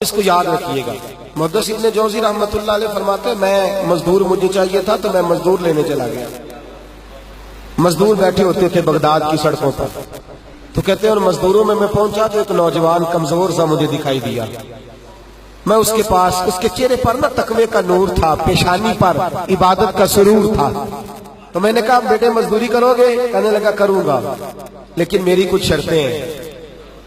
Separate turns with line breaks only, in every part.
اس کو یاد رکھیے گا۔ محدث ابن جوزی رحمۃ اللہ علیہ فرماتے ہیں میں مزدور مجھے چاہیے تھا تو میں مزدور لینے چلا گیا۔ مزدور بیٹھے ہوتے تھے بغداد کی سڑکوں پر، تو کہتے ہیں اور مزدوروں میں پہنچا تو ایک نوجوان کمزور سا مجھے دکھائی دیا۔ میں اس کے پاس، اس کے چہرے پر نا تقوی کا نور تھا، پیشانی پر عبادت کا سرور تھا۔ تو میں نے کہا بیٹے مزدوری کرو گے؟ کہنے لگا کروں گا لیکن میری کچھ شرطیں ہیں۔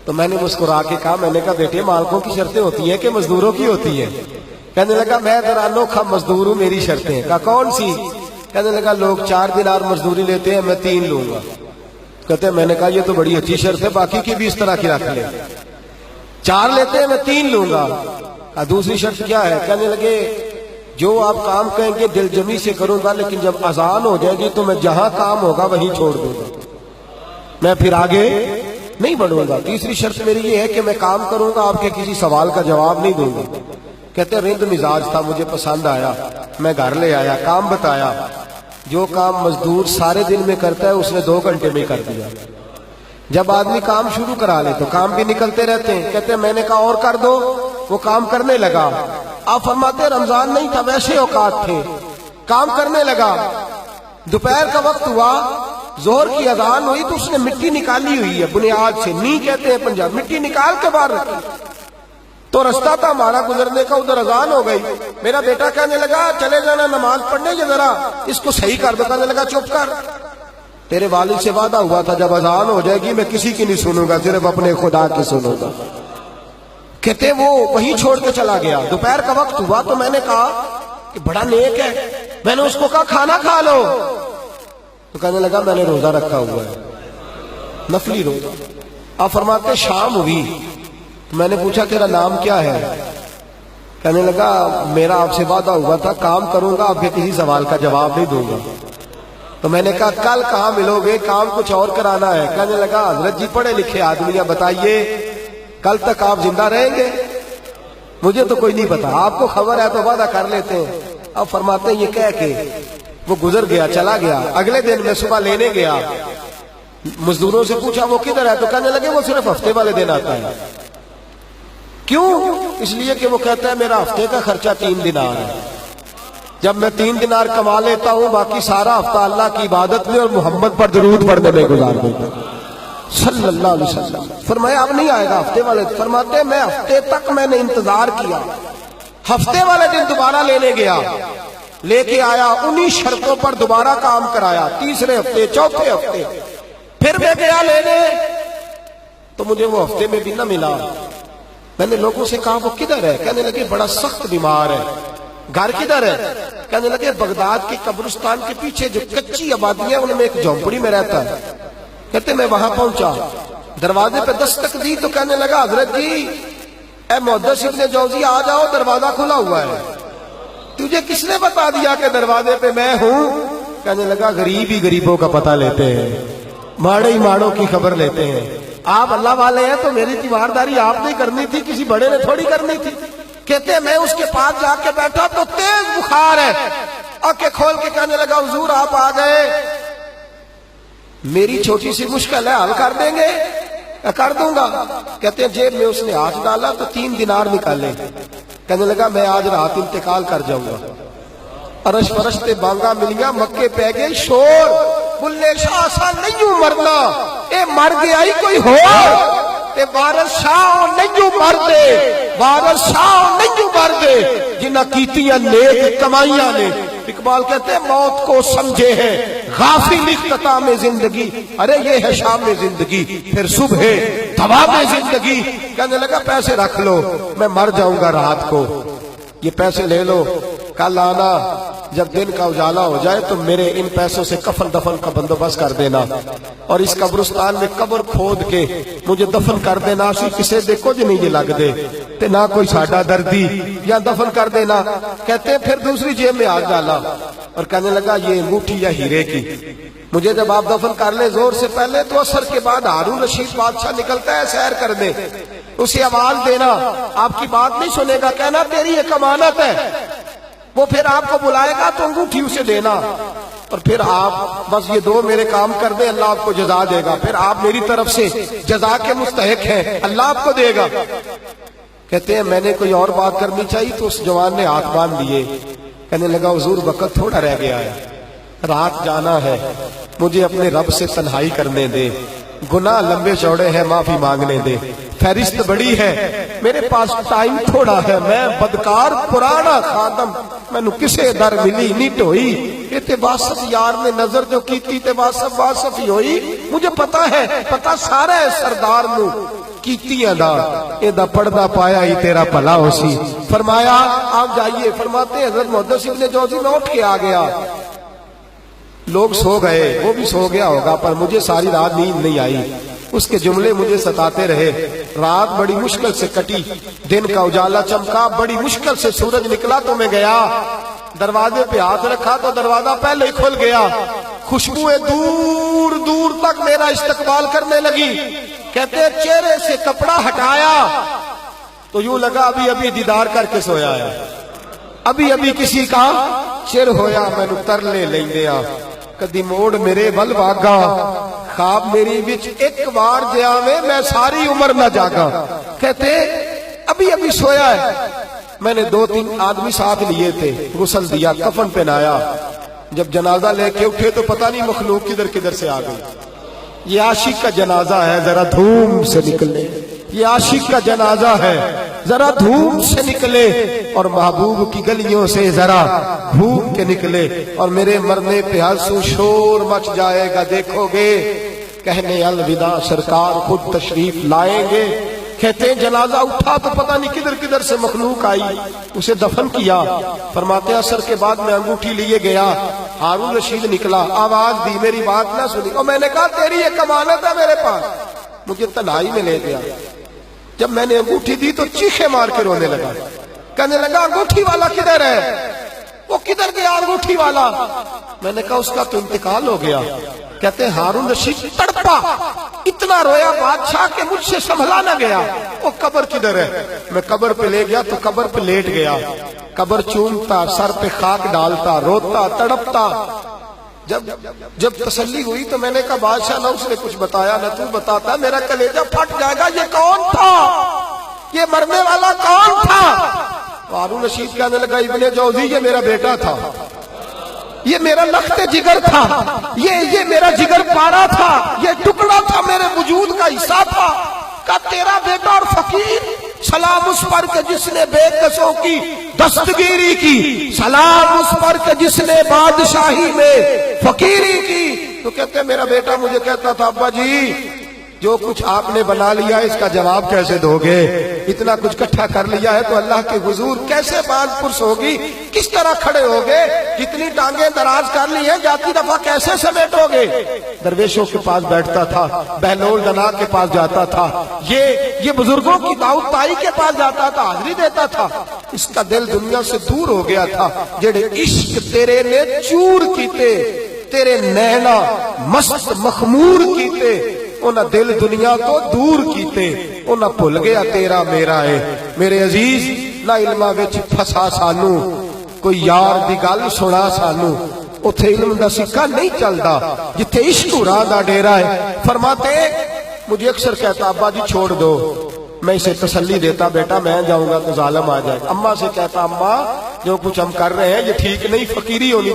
تو میں نے مسکرا کے کہا، میں نے کہا بیٹے مالکوں کی شرطیں ہوتی ہیں کہ مزدوروں کی ہوتی ہیں؟ کہنے لگا میں ذرا انوکھا مزدور ہوں، میری شرطیں ہیں۔ کہا کون سی؟ کہنے لگا لوگ 4 دینار مزدوری لیتے ہیں، میں 3 لوں گا۔ کہتے ہیں میں نے کہا یہ تو بڑی اچھی شرط ہے، باقی کی بھی اس طرح کی رکھ لیں۔ 4 لیتے ہیں میں 3 لوں گا۔ دوسری شرط کیا ہے؟ کہنے لگے جو آپ کام کہیں گے دل جمی سے کروں گا، لیکن جب اذان ہو جائے گی تو میں جہاں کام ہوگا وہیں چھوڑ دوں گا، میں پھر آگے نہیں بڑھوں گا۔ تیسری شرط میری یہ ہے کہ میں کام کروں گا، آپ کے کسی سوال کا جواب نہیں دوں گا۔ کہتے ہیں رند مزاج تھا، مجھے پسند آیا، میں گھر لے آیا، کام بتایا۔ جو کام مزدور سارے دن میں کرتا ہے اس نے 2 گھنٹے میں کر دیا۔ جب آدمی کام شروع کرا لے تو کام بھی نکلتے رہتے ہیں۔ کہتے ہیں میں نے کہا اور کر دو، وہ کام کرنے لگا۔ آپ فرماتے ہیں رمضان نہیں تھا، ویسے اوقات تھے، کام کرنے لگا۔ دوپہر کا وقت ہوا، ظہر کی اذان ہوئی تو اس نے مٹی نکالی ہوئی ہے بنیاد سے، نی کہتے ہیں پنجاب، مٹی نکال کے باہر رکھی۔ تو رستہ تھا ہمارا گزرنے کا، ادھر اذان ہو گئی۔ میرا بیٹا کہنے لگا چلے جانا نماز پڑھنے، یہ ذرا اس کو صحیح کر دو۔ کہنے لگا چپ کر، تیرے والد سے وعدہ ہوا تھا جب اذان ہو جائے گی میں کسی کی نہیں سنوں گا، صرف اپنے خدا کی سنوں گا۔ کہتے وہ وہیں چھوڑ کے چلا گیا۔ دوپہر کا وقت ہوا تو میں نے کہا کہ بڑا نیک ہے، میں نے اس کو کہا کھانا کھا لو۔ تو کہنے لگا میں نے روزہ رکھا ہوا ہے، نفلی روزہ۔ آپ فرماتے شام ہوئی تو میں نے پوچھا تیرا نام کیا ہے؟ کہنے لگا میرا آپ سے وعدہ ہوا تھا کام کروں گا، آپ کے کسی سوال کا جواب نہیں دوں گا۔ تو میں نے کہا کل کہاں ملو گے، کام کچھ اور کرانا ہے۔ کہنے لگا حضرت جی پڑھے لکھے آدمی، بتائیے کل تک آپ زندہ رہیں گے؟ مجھے تو کوئی نہیں پتا، آپ کو خبر ہے تو وعدہ کر لیتے ہیں۔ اب فرماتے ہیں یہ کہہ کے وہ گزر گیا، چلا گیا۔ اگلے دن میں صبح لینے گیا، مزدوروں سے پوچھا وہ کدھر ہے؟ تو کہنے لگے وہ صرف ہفتے والے دن آتا ہے۔ کیوں؟ اس لیے کہ وہ کہتا ہے میرا ہفتے کا خرچہ 3 دینار ہے، جب میں 3 دینار کما لیتا ہوں باقی سارا ہفتہ اللہ کی عبادت میں اور محمد پر درود پڑھنے میں گزار دیتا ہوں صلی اللہ علیہ وسلم۔ فرمایا اب نہیں آئے گا ہفتے والے۔ فرماتے میں ہفتے تک میں نے انتظار کیا، ہفتے والے دن دوبارہ لینے گیا، لے کے آیا، انہی شرطوں پر دوبارہ کام کرایا، تیسرے ہفتے، چوتھے ہفتے۔ پھر میں گیا لینے تو مجھے وہ ہفتے میں بھی نہ ملا۔ میں نے لوگوں سے کہا وہ کدھر ہے؟ کہنے لگے بڑا سخت بیمار ہے۔ گھر کدھر ہے؟ کہنے لگے بغداد کے قبرستان کے پیچھے جو کچی آبادی ہے ان میں ایک جھونپڑی میں رہتا ہے۔ کہتے میں وہاں پہنچا، دروازے پہ دستک دی تو کہنے لگا حضرت جی اے محدث ابن جوزی آ جاؤ، دروازہ کھلا ہوا ہے۔ تجھے کس نے بتا دیا کہ دروازے پہ میں ہوں؟ کہنے لگا غریب ہی غریبوں کا پتہ لیتے ہیں، ماڑے ہی ماڑوں کی خبر لیتے ہیں۔ آپ اللہ والے ہیں تو میری تیمارداری آپ نے کرنی تھی، کسی بڑے نے تھوڑی کرنی تھی۔ کہتے ہیں میں اس کے پاس جا کے بیٹھا تو تیز بخار ہے، آنکھیں کھول کے کہنے لگا حضور آپ آ گئے، میری چھوٹی سی مشکل ہے، حل کر دیں گے؟ کر دوں گا۔ کہتے ہیں جیب میں اس نے ہاتھ ڈالا تو 3 دینار نکالے۔ کہنے لگا میں آج رات انتقال کر جاؤں گا۔ عرش فرشتے بانگا ملیا، مکے پہ گئے شور، بلے شاہ سا نہیں مرنا، اے مر گیا ہی کوئی ہو، تے وارث شاہ نہیں مردے، وارث شاہ نہیں مردے جنہ کیتیاں نیک کمائیاں نے۔ اقبال کہتے ہیں موت کو سمجھے ہیں غافل اختتام زندگی، ارے یہ ہے شام زندگی پھر صبح دوام زندگی۔ کہنے لگا پیسے رکھ لو، میں مر جاؤں گا رات کو، یہ پیسے لے لو، کل آنا جب دن کا اجالا ہو جائے تو میرے ان پیسوں سے کفن دفن کا بندوبست کر دینا، اور اس قبرستان میں قبر کھود کے مجھے دفن کر دینا، اسی کسے دیکھو جو نہیں لگ دے تے نہ کوئی ساڈا دردی، یا دفن کر دینا۔ کہتے ہیں پھر دوسری جیب میں ہاتھ ڈالا اور کہنے لگا یہ انگوٹھی یا ہیرے کی، مجھے جب آپ دفن کر لیں زور سے پہلے تو عصر کے بعد ہارون رشید بادشاہ نکلتا ہے سیر کرنے، اسے آواز دینا، آپ کی بات نہیں سنے گا، کہنا تیری ایک امانت ہے، وہ پھر آپ کو بلائے گا تو انگوٹھی اسے دینا، اور پھر آپ بس یہ 2 میرے کام کر دیں، اللہ آپ کو جزا دے گا، پھر آپ میری طرف سے جزا کے مستحق ہیں، اللہ آپ کو دے گا۔ کہتے ہیں میں نے کوئی اور بات کرنی چاہیے تو اس جوان نے ہاتھ باندھ دیے، کہنے لگا حضور وقت تھوڑا رہ گیا ہے، رات جانا ہے، مجھے اپنے رب سے تنہائی کرنے دے، گناہ لمبے چوڑے ہیں، معافی مانگنے دے، فہرست بڑی ہے، میرے پاس ٹائم تھوڑا ہے، میں بدکار پرانا خادم، مینو کسے در ملی نہیں ٹوئی، یہ تے واسف یار نے نظر جو کیتی تے واسف ہی ہوئی، مجھے پتا ہے، پتا سارا ہے سردار نو کیتیاں دا، اے دا پردہ پایا ہی تیرا بھلا ہو سی۔ فرمایا آپ جائیے، فرماتے حضرت محدث ابن جوزی میں اٹھ کے آ گیا، لوگ سو گئے، وہ بھی سو گیا ہوگا، پر مجھے ساری رات نیند نہیں آئی، اس کے جملے مجھے ستاتے رہے، رات بڑی مشکل سے کٹی، دن کا اجالا چمکا، بڑی مشکل سے سورج نکلا تو میں گیا، دروازے پہ ہاتھ رکھا تو دروازہ پہلے ہی کھل گیا، خوشبوئیں دور دور تک میرا استقبال کرنے لگی، کہتے ہیں چہرے سے کپڑا ہٹایا تو یوں لگا ابھی ابھی دیدار کر کے سویا ہے، ابھی ابھی کسی کا چر ہویا، میں نو تر لے لیندیا، کدی موڑ میرے ول واگا، خواب میری وچ ایک بار جاوے میں ساری عمر نہ جاگا، کہتے ابھی ابھی سویا ہے، میں نے 2-3 آدمی ساتھ لیے تھے، غسل دیا، کفن پہنایا، جب جنازہ لے کے اٹھے تو پتہ نہیں مخلوق کدھر کدھر سے آ گئی، یہ عاشق کا جنازہ ہے ذرا دھوم سے نکلے، یہ عاشق کا جنازہ ہے ذرا دھوم سے نکلے، اور محبوب کی گلیوں سے ذرا گھوم کے نکلے، اور میرے مرنے پہ آنسو شور مچ جائے گا، دیکھو گے کہنے الوداع سرکار خود تشریف لائیں گے۔ کہتے ہیں جنازہ اٹھا تو پتہ نہیں کدھر کدھر سے مخلوق آئی، اسے دفن کیا، فرماتے ہیں عصر کے بعد میں انگوٹھی لیے گیا، ہارون رشید نکلا، آواز دی، میری بات نہ سنی، اور میں نے کہا تیری ایک امانت ہے میرے پاس، مجھے تنہائی میں لے گیا، جب میں نے انگوٹھی دی تو چیخے مار کے رونے لگا، کہنے لگا انگوٹھی والا کدھر ہے، وہ کدھر گیا انگوٹھی والا، میں نے کہا اس کا تو انتقال ہو گیا، کہتے ہیں ہارون رشید تڑپا، اتنا رویا بادشاہ کہ مجھ سے سنبھلا نہ گیا، وہ قبر کدھر ہے، میں قبر پہ لے گیا تو قبر پہ لیٹ گیا، قبر چومتا، سر پہ خاک ڈالتا، روتا، تڑپتا، جب تسلی ہوئی تو میں نے کہا بادشاہ نہ اس نے کچھ بتایا نہ تو بتاتا، میرا کلیجہ پھٹ جائے گا، یہ کون تھا، یہ مرنے والا کون تھا، ہارون رشید کہنے لگا ابن جوزی یہ میرا بیٹا تھا، یہ میرا لخت جگر تھا، یہ میرا جگر پارا تھا، یہ ٹکڑا تھا میرے وجود کا حصہ تھا، کہ تیرا بیٹا اور فقیر، سلام اس پر کہ جس نے بے کسوں کی دستگیری کی، سلام اس پر کہ جس نے بادشاہی میں فقیری کی، تو کہتے ہیں میرا بیٹا مجھے کہتا تھا ابا جی جو کچھ آپ نے بنا لیا اس کا جواب کیسے دو گے، اتنا کچھ کٹھا کر لیا ہے تو اللہ کے حضور کیسے باندھ پرس ہوگی، کس طرح کھڑے ہوگے، جتنی ٹانگیں دراز کر لی ہیں جاتی دفعہ کیسے سمیٹو گے، درویشوں کے پاس بیٹھتا تھا، بہلول دنا کے پاس جاتا تھا، یہ بزرگوں کی دعوت تائی کے پاس جاتا تھا، حاضری دیتا تھا، اس کا دل دنیا سے دور ہو گیا تھا، جڑے عشق تیرے نے چور کیتے، تیرے نینا مست مخمور کیتے، انہاں دل دنیا تو دور کیتے، انہاں بھول گیا تیرا میرا ہے، میرے عزیز لا علمہ وچ پھسا سانو، کوئی یار دی گل سنا سانو، اتھے علم دا سکہ نہیں چلدا، جتھے عشق راہ دا ڈیرا ہے، فرماتے مجھے اکثر کہتا ابا جی چھوڑ دو، میں اسے تسلی دیتا بیٹا میں جاؤں گا تو ظالم آ جائے، اماں سے کہتا اماں جو کچھ ہم کر رہے ہیں یہ ٹھیک نہیں، فقیری ہونی